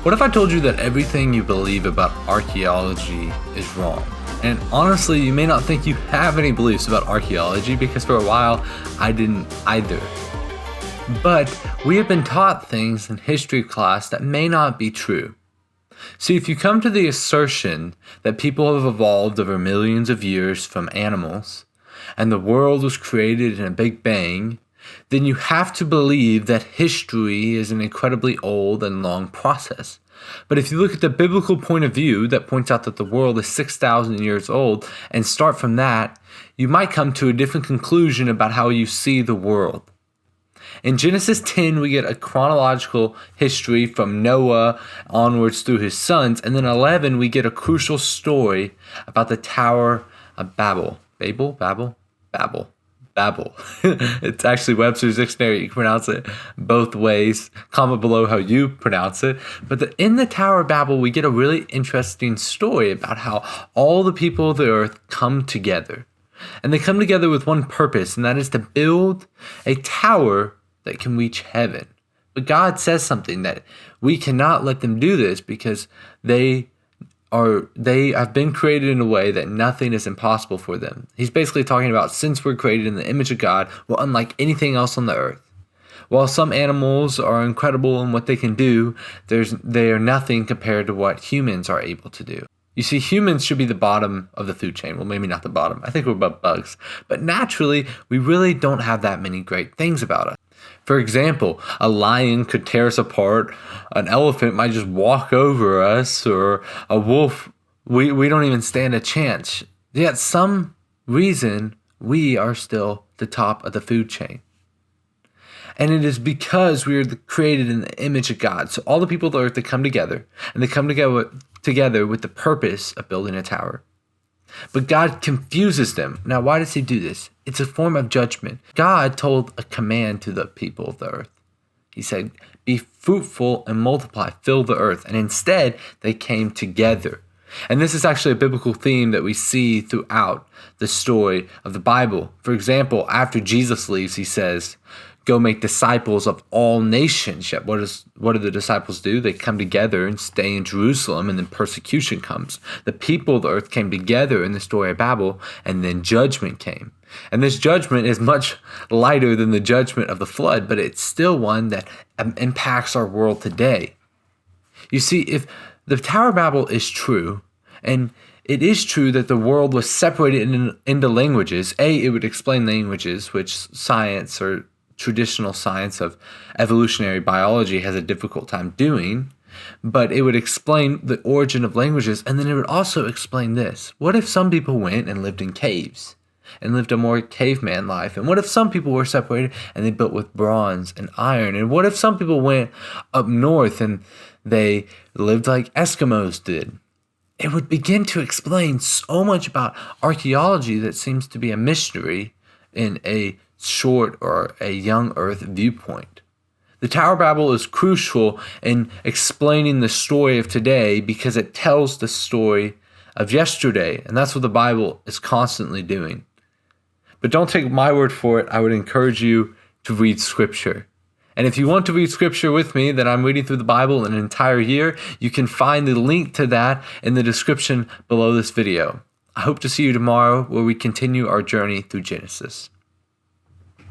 What if I told you that everything you believe about archaeology is wrong? And honestly, you may not think you have any beliefs about archaeology because for a while I didn't either. But we have been taught things in history class that may not be true. See, if you come to the assertion that people have evolved over millions of years from animals, and the world was created in a Big Bang, then you have to believe that history is an incredibly old and long process. But if you look at the biblical point of view that points out that the world is 6,000 years old and start from that, you might come to a different conclusion about how you see the world. In Genesis 10, we get a chronological history from Noah onwards through his sons, and then 11, we get a crucial story about the Tower of Babel. Babel. It's actually Webster's Dictionary. You can pronounce it both ways. Comment below how you pronounce it. But in the Tower of Babel, we get a really interesting story about how all the people of the earth come together. And they come together with one purpose, and that is to build a tower that can reach heaven. But God says something that we cannot let them do this because they have been created in a way that nothing is impossible for them. He's basically talking about since we're created in the image of God, we're unlike anything else on the earth. While some animals are incredible in what they can do, they are nothing compared to what humans are able to do. You see, humans should be the bottom of the food chain. Well, maybe not the bottom. I think we're above bugs. But naturally, we really don't have that many great things about us. For example, a lion could tear us apart, an elephant might just walk over us, or a wolf, we don't even stand a chance. Yet some reason we are still the top of the food chain. And it is because we are created in the image of God. So all the people of the earth, they come together, and they come together with the purpose of building a tower. But God confuses them. Now, why does he do this? It's a form of judgment. God told a command to the people of the earth. He said, be fruitful and multiply, fill the earth. And instead, they came together. And this is actually a biblical theme that we see throughout the story of the Bible. For example, after Jesus leaves, he says, go make disciples of all nations. Yet what do the disciples do? They come together and stay in Jerusalem, and then persecution comes. The people of the earth came together in the story of Babel, and then judgment came. And this judgment is much lighter than the judgment of the flood, but it's still one that impacts our world today. You see, if the Tower of Babel is true, and it is true that the world was separated into languages, it would explain languages, which science or traditional science of evolutionary biology has a difficult time doing, but it would explain the origin of languages, and then it would also explain this. What if some people went and lived in caves and lived a more caveman life? And what if some people were separated and they built with bronze and iron? And what if some people went up north and they lived like Eskimos did? It would begin to explain so much about archaeology that seems to be a mystery in a short or a young earth viewpoint. The Tower of Babel is crucial in explaining the story of today because it tells the story of yesterday, and that's what the Bible is constantly doing. But don't take my word for it. I would encourage you to read Scripture. And if you want to read Scripture with me, that I'm reading through the Bible in an entire year, you can find the link to that in the description below this video. I hope to see you tomorrow where we continue our journey through Genesis.